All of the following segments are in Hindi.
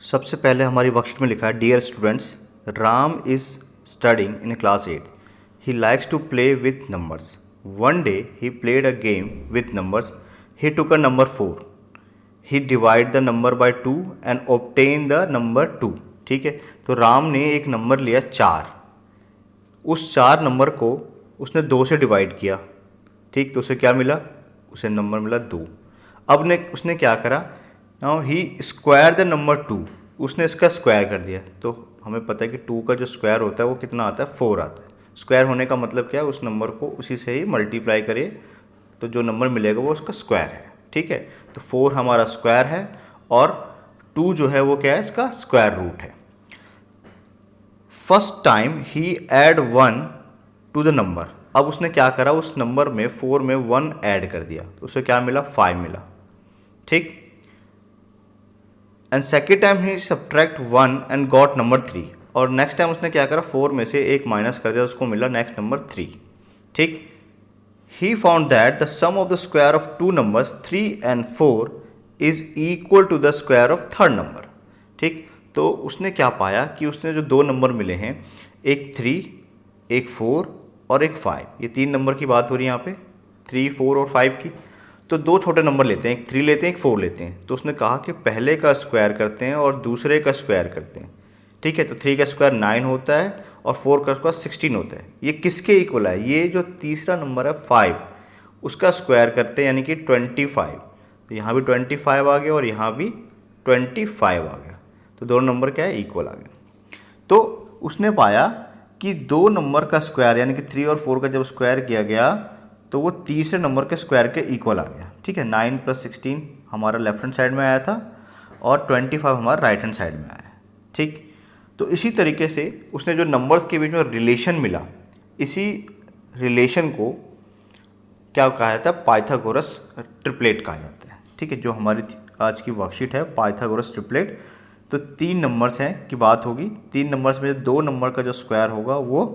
सबसे पहले हमारी वर्कशीट में लिखा है, dear students, Ram is studying in class 8. He likes to play with numbers. One day he played a game with numbers. He took a number 4. He divide the number by 2 and obtain the number 2. ठीक है, तो राम ने एक नंबर लिया 4. उस 4 नंबर को उसने 2 से डिवाइड किया. ठीक, तो उसे क्या मिला? उसे नंबर मिला 2. अब ने उसने क्या करा? Now he square the number 2. उसने इसका स्क्वायर कर दिया. तो हमें पता है कि 2 का जो स्क्वायर होता है वो कितना आता है? 4 आता है. स्क्वायर होने का मतलब क्या है? उस नंबर को उसी से ही मल्टीप्लाई करिए तो जो नंबर मिलेगा वो उसका स्क्वायर है. ठीक है, तो 4 हमारा स्क्वायर है और 2 जो है वो क्या है? इसका स्क्वायर रूट है. First time he add 1 to the number. अब उसने क्या करा? उस नंबर में 4 में 1 ऐड कर दिया. उसे क्या मिला? 5 मिला. ठीक, and second time he subtract 1 and got number 3. और नेक्स्ट टाइम उसने क्या करा? 4 में से 1 माइनस कर दिया, उसको मिला नेक्स्ट नंबर 3. ठीक, he found that the sum of the square of 2 numbers 3 and 4 is equal to the square of third number. ठीक, तो उसने क्या पाया कि उसने जो 2 नंबर मिले हैं, एक 3, एक 4 और एक 5. ये 3 नंबर की बात हो रही है यहाँ पे, 3, 4 और 5 की. तो 2 छोटे नंबर लेते हैं, एक 3 लेते हैं, एक 4 लेते हैं. तो उसने कहा कि पहले का स्क्वायर करते हैं और दूसरे का स्क्वायर करते हैं. ठीक है, तो 3 का स्क्वायर 9 होता है और 4 का स्क्वायर 16 होता है. ये किसके इक्वल है? ये जो तीसरा नंबर है 5, उसका स्क्वायर करते हैं, यानी कि 25. तो यहाँ भी 25 आ गया और यहाँ भी 25 आ गया. तो दोनों नंबर क्या है? इक्वल आ गया. तो उसने पाया कि 2 नंबर का स्क्वायर यानी कि 3 और 4 का जब स्क्वायर किया गया तो वो तीसरे नंबर के स्क्वायर के इक्वल आ गया. ठीक है, 9 + 16 हमारा लेफ्ट हैंड साइड में आया था और 25 हमारा राइट हैंड साइड में आया. ठीक, तो इसी तरीके से उसने जो नंबर्स के बीच में रिलेशन मिला, इसी रिलेशन को क्या कहा जाता है? पाइथागोरस ट्रिपलेट कहा जाता है. ठीक है, जो हमारी आज की वर्कशीट है पाइथागोरस ट्रिपलेट. तो 3 नंबर्स हैं की बात होगी. 3 नंबर्स में 2 नंबर का जो स्क्वायर होगा वो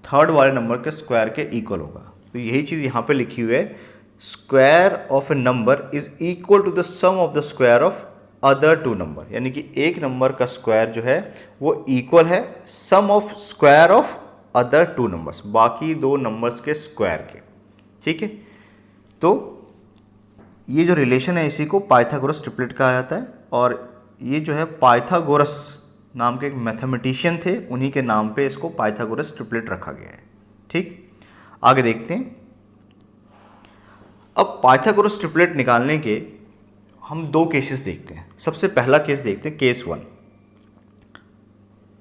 थर्ड वाले नंबर के स्क्वायर के इक्वल होगा. तो यही चीज़ यहाँ पे लिखी हुई है, square of a number is equal to the sum of the square of other 2 number. यानी कि एक नंबर का स्क्वायर जो है वो इक्वल है sum of square of other 2 numbers, बाकी 2 नंबर्स के स्क्वायर के. ठीक है, तो ये जो रिलेशन है इसी को पाइथागोरस ट्रिपलेट कहा जाता है. और ये जो है पाइथागोरस नाम के एक मैथमेटिशियन थे, उन्हीं के नाम पे इसको पाइथागोरस ट्रिपलेट रखा गया है. ठीक, आगे देखते हैं. अब पाइथागोरस ट्रिपलेट निकालने के हम 2 केसेस देखते हैं. सबसे पहला केस देखते हैं, केस 1.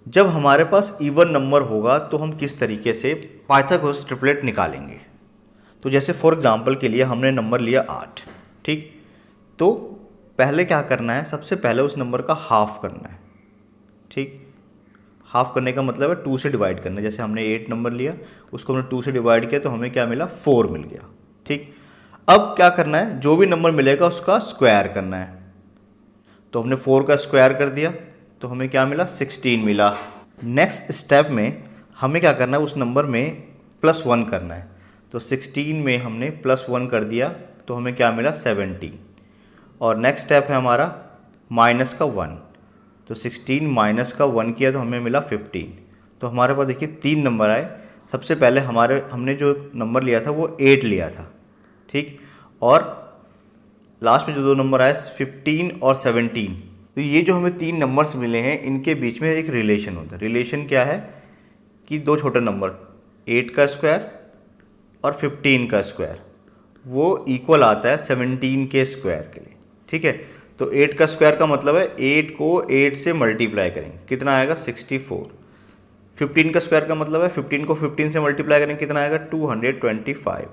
जब हमारे पास इवन नंबर होगा तो हम किस तरीके से पाइथागोरस ट्रिपलेट निकालेंगे. तो जैसे फॉर एग्जांपल के लिए हमने नंबर लिया 8. ठीक, तो पहले क्या करना है? सबसे पहले उस नंबर का हाफ करना है. ठीक, हाफ करने का मतलब है 2 से डिवाइड करना. जैसे हमने 8 नंबर लिया, उसको हमने 2 से डिवाइड किया तो हमें क्या मिला? 4 मिल गया. ठीक, अब क्या करना है? जो भी नंबर मिलेगा उसका स्क्वायर करना है. तो हमने 4 का स्क्वायर कर दिया तो हमें क्या मिला? 16 मिला. नेक्स्ट स्टेप में हमें क्या करना है? उस नंबर में +1 करना है. तो 16 में हमने +1 कर दिया तो हमें क्या मिला? 17. और नेक्स्ट स्टेप है हमारा माइनस का 1. तो 16 माइनस का 1 किया तो हमें मिला 15. तो हमारे पास देखिए 3 नंबर आए. सबसे पहले हमने जो नंबर लिया था वो 8 लिया था. ठीक, और लास्ट में जो 2 नंबर आए 15 और 17. तो ये जो हमें 3 नंबर्स मिले हैं इनके बीच में एक रिलेशन होता है. रिलेशन क्या है कि 2 छोटे नंबर 8 का स्क्वायर और 15 का स्क्वायर वो इक्वल आता है 17 के स्क्वायर के लिए. ठीक है, तो 8 का स्क्वायर का मतलब है 8 को 8 से मल्टीप्लाई करेंगे, कितना आएगा? 64. 15 का स्क्वायर का मतलब है 15 को 15 से मल्टीप्लाई करेंगे, कितना आएगा? 225.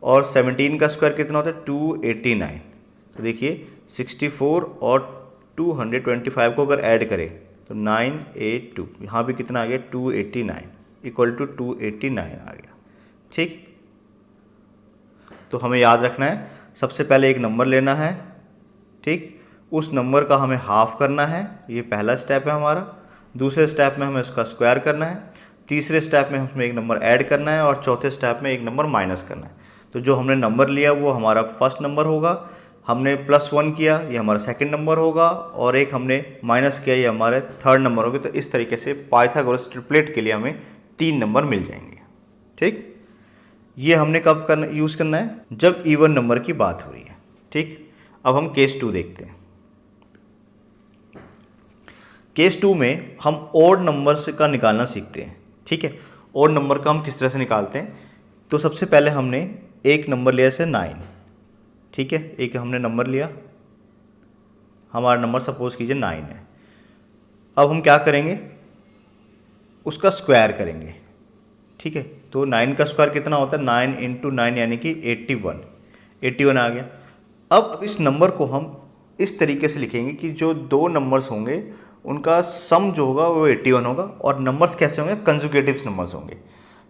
और 17 का स्क्वायर कितना होता है? 289. तो देखिए 64 और 225 को अगर ऐड करें तो 982. यहाँ भी कितना आ गया? 289 इक्वल टू 289 आ गया. ठीक, तो हमें याद रखना है सबसे पहले एक नंबर लेना है. ठीक, उस नंबर का हमें हाफ करना है, ये पहला स्टेप है हमारा. दूसरे स्टेप में हमें उसका स्क्वायर करना है. तीसरे स्टेप में हमें एक नंबर ऐड करना है और चौथे स्टेप में एक नंबर माइनस करना है. तो जो हमने नंबर लिया वो हमारा फर्स्ट नंबर होगा. हमने +1 किया, ये हमारा सेकंड नंबर होगा, और एक हमने माइनस किया, ये हमारे थर्ड नंबर होगा। तो इस तरीके से पाइथागोरस ट्रिपलेट के लिए हमें 3 नंबर मिल जाएंगे। ठीक, ये हमने कब करना यूज़ करना है, जब इवन नंबर की बात हो रही है। ठीक, अब हम केस 2 देखते हैं। केस 2 में हम ओड नंबर से का निकालना सीखते हैं। ठीक है, ओड नंबर का हम किस तरह से निकालते हैं, तो सबसे पहले हमने एक नंबर लिया जैसे 9। ठीक है, एक हमने नंबर लिया, हमारा नंबर सपोज कीजिए 9 है। अब हम क्या करेंगे, उसका स्क्वायर करेंगे। ठीक है, तो 9 का स्क्वायर कितना होता है, 9 × 9 यानी कि 81 आ गया। अब इस नंबर को हम इस तरीके से लिखेंगे कि जो दो नंबर्स होंगे उनका सम जो होगा वो 81 होगा, और नंबर्स कैसे होंगे, कंजुगेटिव नंबर्स होंगे।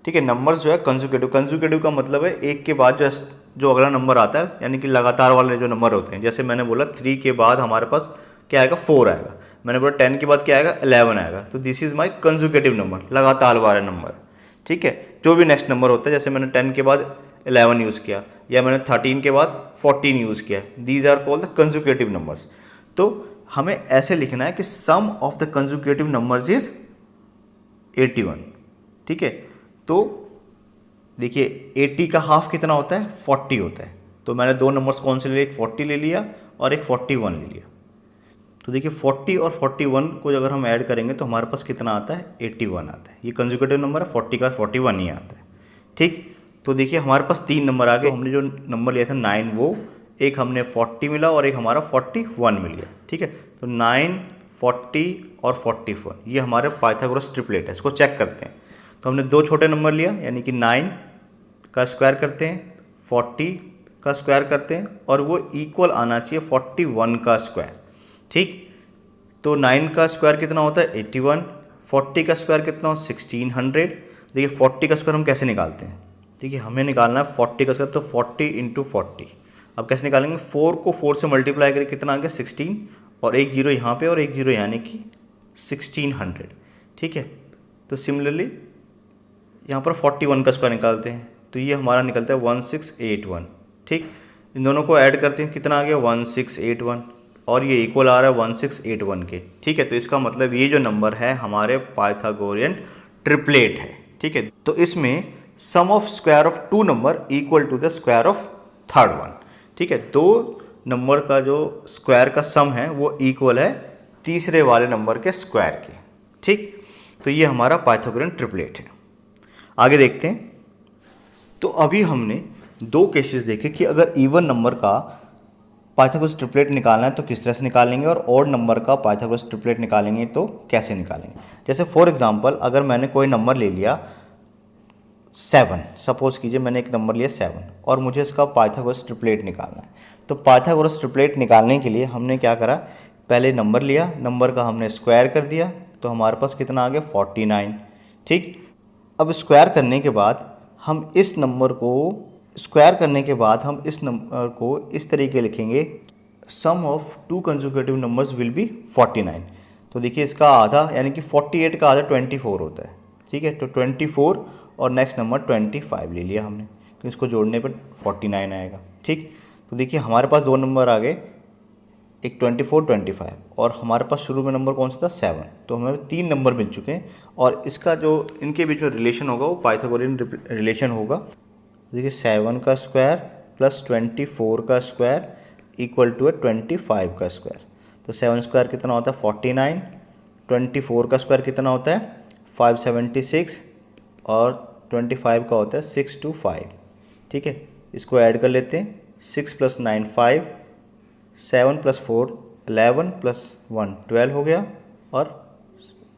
ठीक है, नंबर्स जो है कंजुगेटिव का मतलब है एक के बाद जो अगला नंबर आता है, यानी कि लगातार वाले जो नंबर होते हैं। जैसे मैंने बोला 3 के बाद हमारे पास क्या आएगा, 4 आएगा। मैंने बोला 10 के बाद क्या आएगा, 11 आएगा। तो this is my conjugative number, लगातार वाला नंबर। ठीक है, जो भी नेक्स्ट नंबर होता है, जैसे मैंने 10 के बाद 11 यूज़ किया, या मैंने 13 के बाद 14 यूज़ किया, these are called the conjugative numbers. तो हमें ऐसे लिखना है कि sum of the conjugative numbers is 81। ठीक है, तो देखिए 80 का हाफ कितना होता है, 40 होता है। तो मैंने दो नंबर्स कौन से ले लिए, एक 40 ले लिया और एक 41 ले लिया। तो देखिए 40 और 41 को अगर हम ऐड करेंगे तो हमारे पास कितना आता है, 81 आता है। ये कंजुगेटिव नंबर है, 40 का 41 ही आता है। ठीक, तो देखिए हमारे पास 3 नंबर आ गए। हमने जो नंबर लिया था 9, वो एक हमने 40 मिला और एक हमारा 41 मिल गया। ठीक है, तो 9, 40 और 41 ये हमारे पाइथागोरस ट्रिपलेट है। इसको चेक करते हैं। तो हमने दो छोटे नंबर लिया, यानी कि 9 का स्क्वायर करते हैं, 40 का स्क्वायर करते हैं, और वो इक्वल आना चाहिए 41 का स्क्वायर। ठीक, तो 9 का स्क्वायर कितना होता है, 81। 40 का स्क्वायर कितना हो, 1600। देखिए 40 का स्क्वायर हम कैसे निकालते हैं, देखिए हमें निकालना है 40 का स्क्वायर, तो 40 × 40। अब कैसे निकालेंगे, 4 को 4 से मल्टीप्लाई करके कितना आ गया, 16, और एक जीरो यहाँ पे और एक जीरो यानी कि 1600। ठीक है, तो सिमिलरली यहाँ पर 41 का स्क्वायर निकालते हैं, तो ये हमारा निकलता है 1681। ठीक, इन दोनों को ऐड करते हैं, कितना आ गया, 1681, और ये इक्वल आ रहा है 1681 के। ठीक है, तो इसका मतलब ये जो नंबर है हमारे पाइथागोरियन ट्रिपलेट है। ठीक है, तो इसमें sum of square of two number equal to the square of third one. ठीक है, दो नंबर का जो स्क्वायर का सम है वो इक्वल है तीसरे वाले नंबर के स्क्वायर के। ठीक, तो ये हमारा पाइथागोरियन ट्रिपलेट है। आगे देखते हैं। तो अभी हमने दो केसेस देखे कि अगर इवन नंबर का पाइथागोरस ट्रिपलेट निकालना है तो किस तरह से निकालेंगे, और ऑड नंबर का पाइथागोरस ट्रिपलेट निकालेंगे तो कैसे निकालेंगे। जैसे फॉर एग्जांपल अगर मैंने कोई नंबर ले लिया 7, सपोज कीजिए मैंने एक नंबर लिया 7 और मुझे इसका पाइथागोरस ट्रिपलेट निकालना है। तो पाइथागोरस ट्रिपलेट निकालने के लिए हमने क्या करा, पहले नंबर लिया, नंबर का हमने स्क्वायर कर दिया, तो हमारे पास कितना आ गया, 49। ठीक, अब स्क्वायर करने के बाद हम इस नंबर को स्क्वायर करने के बाद हम इस नंबर को इस तरीके लिखेंगे, sum of two conjugative numbers will be 49। तो देखिए इसका आधा यानी कि 48 का आधा 24 होता है। ठीक है, तो 24 और नेक्स्ट नंबर 25 ले लिया हमने, तो इसको जोड़ने पर 49 आएगा। ठीक, तो देखिए हमारे पास दो नंबर आ गए, एक 24, 25, और हमारे पास शुरू में नंबर कौन सा था, 7। तो हमें 3 नंबर मिल चुके हैं, और इसका जो इनके बीच में रिलेशन होगा वो पाइथागोरियन रिलेशन होगा। देखिए 7 का स्क्वायर प्लस 24 का स्क्वायर इक्वल टू है 25 का स्क्वायर। तो 7 स्क्वायर कितना होता है, 49। 24 का स्क्वायर कितना होता है, 576, और 25 का होता है 625। ठीक है, इसको ऐड कर लेते हैं, 6 + 9 5, 7 + 4 11 + 1 12 हो गया, और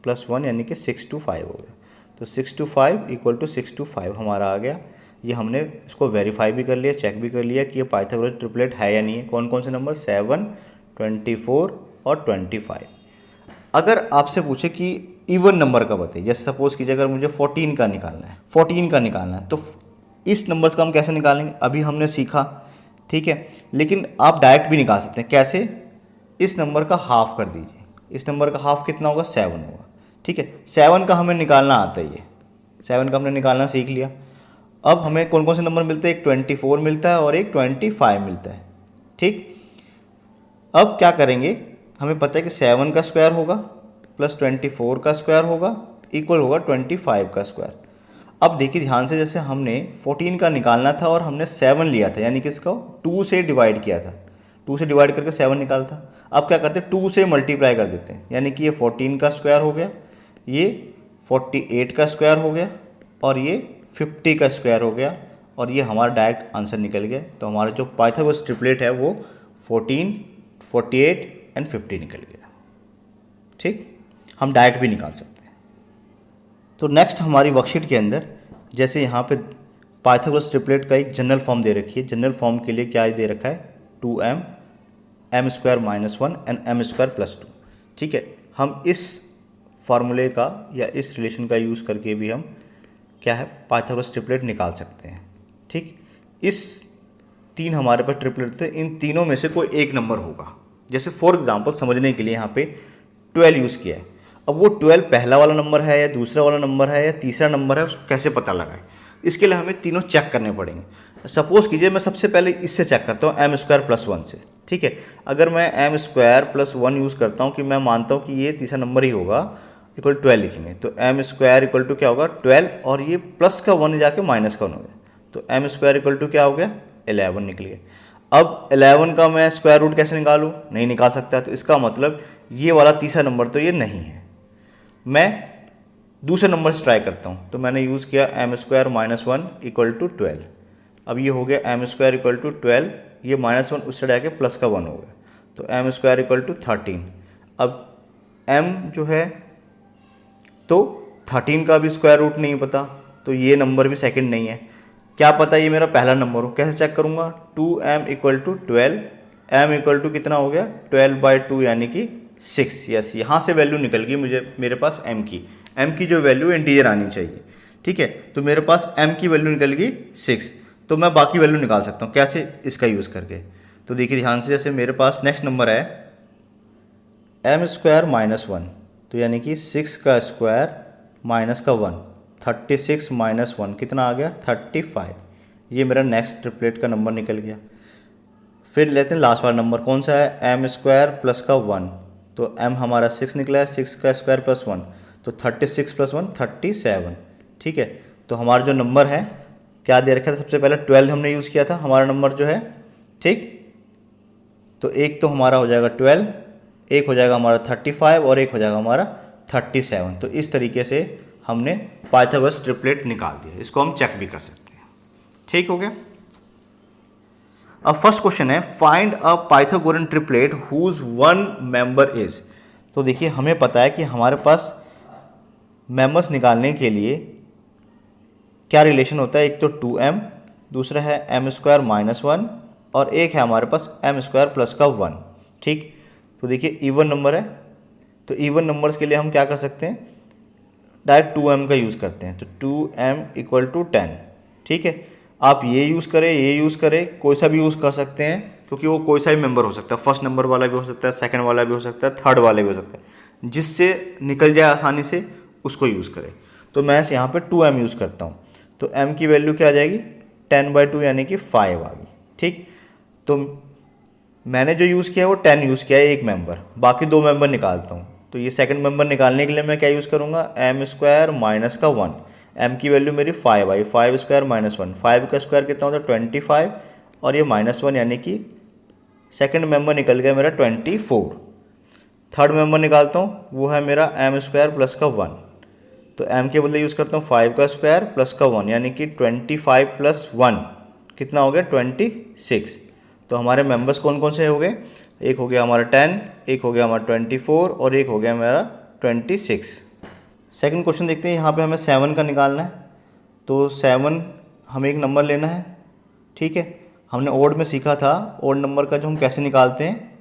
+1 यानी कि 625 हो गया। तो 625 इक्वल टू 625 हमारा आ गया। ये हमने इसको वेरीफाई भी कर लिया, चेक भी कर लिया कि ये पाइथागोरस ट्रिपलेट है या नहीं है। कौन कौन से नंबर, 7, 24 और 25। अगर आपसे पूछे कि इवन नंबर का बताइए, जैसे सपोज कीजिए अगर मुझे 14 का निकालना है, तो इस नंबर्स का हम कैसे निकालेंगे, अभी हमने सीखा। ठीक है, लेकिन आप डायरेक्ट भी निकाल सकते हैं। कैसे, इस नंबर का हाफ कर दीजिए, इस नंबर का हाफ कितना होगा, 7 होगा। ठीक है, 7 का हमें निकालना आता ही है, 7 का हमने निकालना सीख लिया। अब हमें कौन कौन से नंबर मिलते हैं, एक 24 मिलता है और एक 25 मिलता है। ठीक, अब क्या करेंगे, हमें पता है कि 7 का स्क्वायर होगा प्लस 24 का स्क्वायर होगा इक्वल होगा 25 का स्क्वायर। अब देखिए ध्यान से, जैसे हमने 14 का निकालना था और हमने 7 लिया था, यानी कि इसको 2 से डिवाइड किया था, 2 से डिवाइड करके 7 निकाला था। अब क्या करते हैं, 2 से मल्टीप्लाई कर देते हैं, यानी कि ये 14 का स्क्वायर हो गया, ये 48 का स्क्वायर हो गया और ये 50 का स्क्वायर हो गया और ये हमारा डायरेक्ट आंसर निकल गया। तो हमारा जो पाइथागोरस ट्रिपलेट है वो 14, 48 एंड 50 निकल गया। ठीक, हम डायरेक्ट भी निकाल सकते हैं। तो नेक्स्ट हमारी वर्कशीट के अंदर जैसे यहाँ पे पाइथागोरस ट्रिपलेट का एक जनरल फॉर्म दे रखी है। जनरल फॉर्म के लिए क्या दे रखा है, 2m m square minus 1 and m square plus 2। ठीक है, हम इस फार्मूले का या इस रिलेशन का यूज़ करके भी हम क्या है पाइथागोरस ट्रिपलेट निकाल सकते हैं। ठीक, इस 3 हमारे पास ट्रिपलेट थे, इन तीनों में से कोई एक नंबर होगा। जैसे फॉर एग्जांपल समझने के लिए यहाँ पे 12 यूज़ किया है। अब वो 12 पहला वाला नंबर है या दूसरा वाला नंबर है या तीसरा नंबर है, उसको कैसे पता लगाए, इसके लिए हमें तीनों चेक करने पड़ेंगे। सपोज कीजिए मैं सबसे पहले इससे चेक करता हूँ, m स्क्वायर प्लस 1 से। ठीक है, अगर मैं m स्क्वायर प्लस 1 यूज़ करता हूँ कि मैं मानता हूँ कि ये तीसरा नंबर ही होगा, इक्वल 12 लिखेंगे, तो m स्क्वायर इक्वल टू क्या होगा 12 और ये प्लस का 1 जाके माइनस का 1 हो गया, तो m स्क्वायर इक्वल टू क्या हो गया 11 निकल गया। अब 11 का मैं स्क्वायर रूट कैसे निकालूँ, नहीं निकाल सकता, तो इसका मतलब ये वाला तीसरा नंबर तो ये नहीं है। मैं दूसरे नंबर से ट्राई करता हूँ, तो मैंने यूज़ किया m square minus 1 equal to 12। अब ये हो गया m स्क्वायर इक्वल टू 12, ये माइनस 1 उससे जाके प्लस का 1 हो गया, तो m स्क्वायर इक्वल टू 13। अब m जो है तो 13 का भी स्क्वायर रूट नहीं पता, तो ये नंबर भी सेकंड नहीं है। क्या पता ये मेरा पहला नंबर हो, कैसे चेक करूँगा, 2m equal to 12, m equal to कितना हो गया 12/2 यानी कि 6। यस, यहाँ से वैल्यू निकल गई मुझे, मेरे पास m की जो वैल्यू इंटीजर आनी चाहिए। ठीक है, तो मेरे पास m की वैल्यू निकल गई 6, तो मैं बाकी वैल्यू निकाल सकता हूँ कैसे, इसका यूज़ करके। तो देखिए ध्यान से, जैसे मेरे पास नेक्स्ट नंबर है m स्क्वायर माइनस 1, तो यानी कि 6 का स्क्वायर माइनस का 1, 36 माइनस 1 कितना आ गया 35। ये मेरा नेक्स्ट ट्रिपलेट का नंबर निकल गया। फिर लेते हैं लास्ट वाला नंबर, कौन सा है m स्क्वायर प्लस का 1, तो m हमारा 6 निकला है, 6 का स्क्वायर प्लस 1, तो 36 प्लस 1 37। ठीक है, तो हमारा जो नंबर है क्या दे रखा था, सबसे पहले 12 हमने यूज़ किया था हमारा नंबर जो है। ठीक, तो एक तो हमारा हो जाएगा 12, एक हो जाएगा हमारा 35 और एक हो जाएगा हमारा 37। तो इस तरीके से हमने पाइथागोरस ट्रिपलेट निकाल दिया, इसको हम चेक भी कर सकते हैं। ठीक हो गया। अब फर्स्ट क्वेश्चन है, find a Pythagorean triplet whose one member is. तो देखिए हमें पता है कि हमारे पास मेंबर्स निकालने के लिए क्या रिलेशन होता है, एक तो 2m, दूसरा है m स्क्वायर माइनस 1 और एक है हमारे पास m स्क्वायर प्लस का 1। ठीक, तो देखिए इवन नंबर है, तो इवन नंबर्स के लिए हम क्या कर सकते हैं, डायरेक्ट 2m का यूज़ करते हैं, तो 2m इक्वल टू 10। ठीक है, आप ये यूज़ करें, ये यूज़ करें, कोई सा भी यूज़ कर सकते हैं, क्योंकि वो कोई सा भी मेंबर हो सकता है, फर्स्ट नंबर वाला भी हो सकता है, सेकंड वाला भी हो सकता है, थर्ड वाला भी हो सकता है, जिससे निकल जाए आसानी से उसको यूज़ करें। तो मैं यहाँ पे 2m यूज़ करता हूँ, तो m की वैल्यू क्या आ जाएगी 10/2 यानी कि 5 आ गई। ठीक, तो मैंने जो यूज़ किया है वो 10 यूज़ किया है एक मेंबर, बाकी 2 मेंबर निकालता हूँ। तो ये सेकंड मेंबर निकालने के लिए मैं क्या यूज़ करूँगा, m स्क्वायर माइनस का 1, m की वैल्यू मेरी 5 आई, 5 स्क्वायर माइनस 1, 5 का स्क्वायर कितना होता है 25 और ये माइनस 1 यानी कि सेकंड मेंबर निकल गया मेरा 24। थर्ड मेंबर निकालता हूँ, वो है मेरा m स्क्वायर प्लस का 1, तो m के बदले यूज़ करता हूँ 5 का स्क्वायर प्लस का 1 यानी कि 25 प्लस 1 कितना हो गया 26। तो हमारे मेंबर्स कौन कौन से हो गए, एक हो गया हमारा 10, एक हो गया हमारा 24 और एक हो गया मेरा 26। सेकंड क्वेश्चन देखते हैं, यहाँ पे हमें 7 का निकालना है। तो 7 हमें एक नंबर लेना है। ठीक है, हमने ओड में सीखा था ओड नंबर का जो हम कैसे निकालते हैं,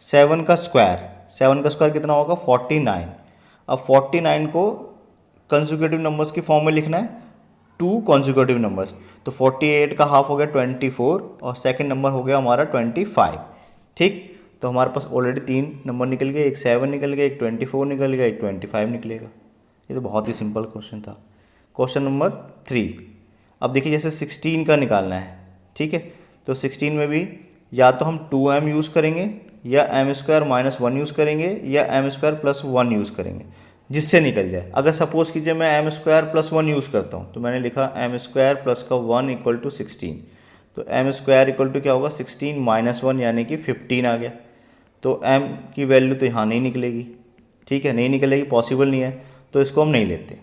7 का स्क्वायर कितना होगा 49। अब 49 को कंसेक्यूटिव नंबर्स की फॉर्म में लिखना है, 2 कंसेक्यूटिव नंबर्स, तो 48 का हाफ हो गया 24 और सेकंड नंबर हो गया हमारा 25। ठीक, तो हमारे पास ऑलरेडी 3 नंबर निकल गए, एक 7 निकल गया, एक 24 निकल गया, एक 25 निकलेगा। ये तो बहुत ही सिंपल क्वेश्चन था। क्वेश्चन नंबर 3, अब देखिए जैसे 16 का निकालना है। ठीक है, तो 16 में भी या तो हम 2m यूज़ करेंगे या m square minus one use करेंगे या m square plus one use करेंगे जिससे निकल जाए। अगर सपोज कीजिए मैं m square plus one use करता हूँ तो मैंने लिखा एम स्क्वायर प्लस का वन इक्वल टू 16, तो एम स्क्वायर इक्वल टू क्या होगा 16 माइनस वन यानी कि 15 आ गया। तो m की वैल्यू तो यहाँ नहीं निकलेगी, ठीक है, नहीं निकलेगी, पॉसिबल नहीं है, तो इसको हम नहीं लेते।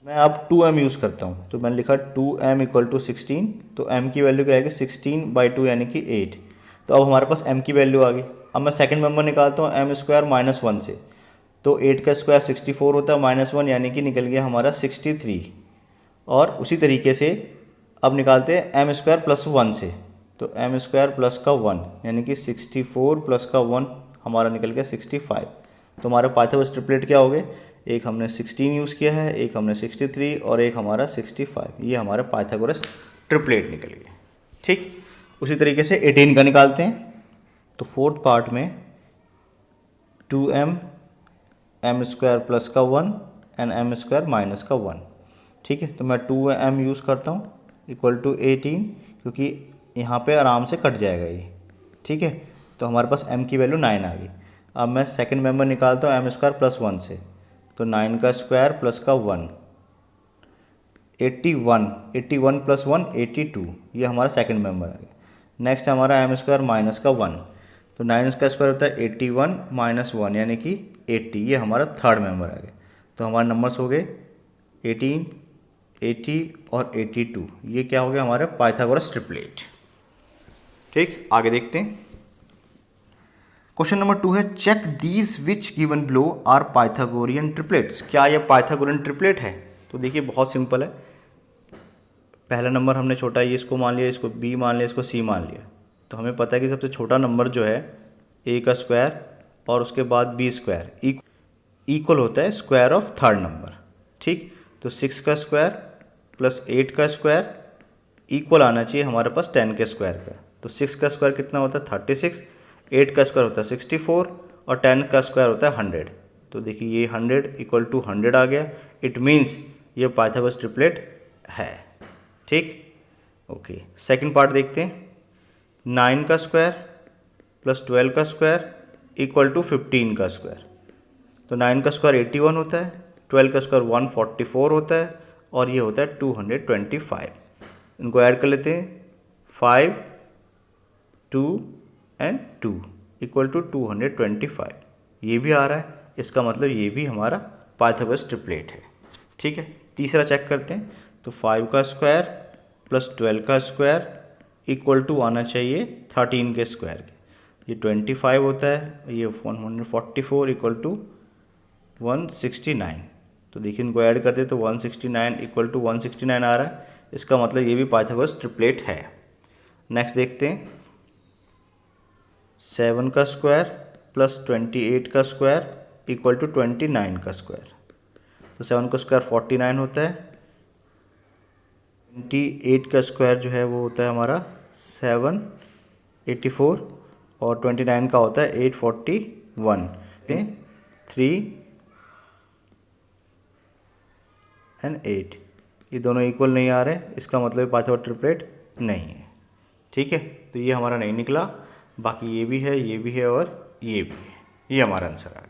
मैं अब 2m यूज़ करता हूँ तो मैंने लिखा 2m इक्वल टू 16, तो m की वैल्यू क्या आएगी 16/2 यानी कि 8। तो अब हमारे पास m की वैल्यू आ गई। अब मैं सेकंड मेंबर निकालता हूँ एम स्क्वायर माइनस वन से, तो 8 का स्क्वायर 64 होता है माइनस वन यानी कि निकल गया हमारा 63। और उसी तरीके से अब निकालते हैं एम स्क्वायर प्लस वन से, तो एम स्क्वायर प्लस का वन यानी कि 64 प्लस का वन हमारा निकल गया 65। तो हमारे पाइथागोरस ट्रिपलेट क्या हो गए, एक हमने 16 यूज़ किया है, एक हमने 63 और एक हमारा 65। ये हमारे पाइथागोरस ट्रिपलेट निकल गए। ठीक, उसी तरीके से 18 का निकालते हैं। तो फोर्थ पार्ट में 2m एम स्क्वायर प्लस का one and m square minus का वन। ठीक है, तो मैं 2m यूज़ करता हूँ इक्वल टू 18, क्योंकि यहाँ पे आराम से कट जाएगा ये। ठीक है, तो हमारे पास m की वैल्यू 9 आ गई। अब मैं सेकंड मेंबर निकालता हूँ एम स्क्वायर प्लस वन से, तो 9 का स्क्वायर प्लस का वन 81 प्लस वन 82, ये हमारा सेकंड मेंबर आ गया। नेक्स्ट हमारा एम स्क्वायर माइनस का वन, तो 9 का स्क्वायर होता है 81 माइनस वन यानी कि 80, ये हमारा थर्ड मेंबर आ गया। तो हमारे नंबर्स हो गए 18, 80 और 82। ये क्या हो गया हमारे पाइथागोरस ट्रिपलेट। ठीक, आगे देखते हैं। क्वेश्चन नंबर 2 है check these which given below are Pythagorean triplets. क्या ये पाइथागोरियन ट्रिपलेट है? तो देखिए बहुत सिंपल है। पहला नंबर हमने छोटा ये इसको मान लिया, इसको b मान लिया, इसको c मान लिया। तो हमें पता है कि सबसे छोटा नंबर जो है a का स्क्वायर और उसके बाद b स्क्वायर इक्वल होता है स्क्वायर ऑफ थर्ड नंबर। ठीक, तो 6 का स्क्वायर प्लस 8 का स्क्वायर इक्वल आना चाहिए हमारे पास 10 के स्क्वायर का। तो 6 का स्क्वायर कितना होता है 36, 8 का स्क्वायर होता है 64 और 10 का स्क्वायर होता है 100। तो देखिए ये 100 इक्वल टू 100 आ गया। इट मीन्स ये पाइथागोरस ट्रिपलेट है। ठीक, ओके, सेकंड पार्ट देखते हैं। 9 का स्क्वायर प्लस 12 का स्क्वायर इक्वल टू 15 का स्क्वायर। तो 9 का स्क्वायर 81 होता है, 12 का स्क्वायर 144 होता है और ये होता है 225। इनको ऐड कर लेते हैं, 5, 2 एंड 2 इक्वल टू 225। ये भी आ रहा है, इसका मतलब ये भी हमारा पाइथागोरस ट्रिपलेट है। ठीक है, तीसरा चेक करते हैं। तो 5 का स्क्वायर प्लस 12 का स्क्वायर इक्वल टू आना चाहिए 13 के स्क्वायर के। ये 25 होता है, ये 144 इक्वल टू 169। तो देखिए इनको ऐड करते तो 169 इक्वल टू 169 आ रहा है। इसका मतलब ये भी पाइथागोरस ट्रिपलेट है। नेक्स्ट देखते हैं। 7 का स्क्वायर प्लस 28 का स्क्वायर इक्वल टू 29 का स्क्वायर। तो 7 का स्क्वायर 49 होता है, 28 का स्क्वायर जो है वो होता है हमारा 784 और 29 का होता है 841। 3 एंड 8 ये दोनों इक्वल नहीं आ रहे, इसका मतलब पाइथागोरस ट्रिपलेट नहीं है। ठीक है, तो ये हमारा नहीं निकला। बाकी ये भी है, ये भी है और ये भी है। ये हमारा आंसर आ गया।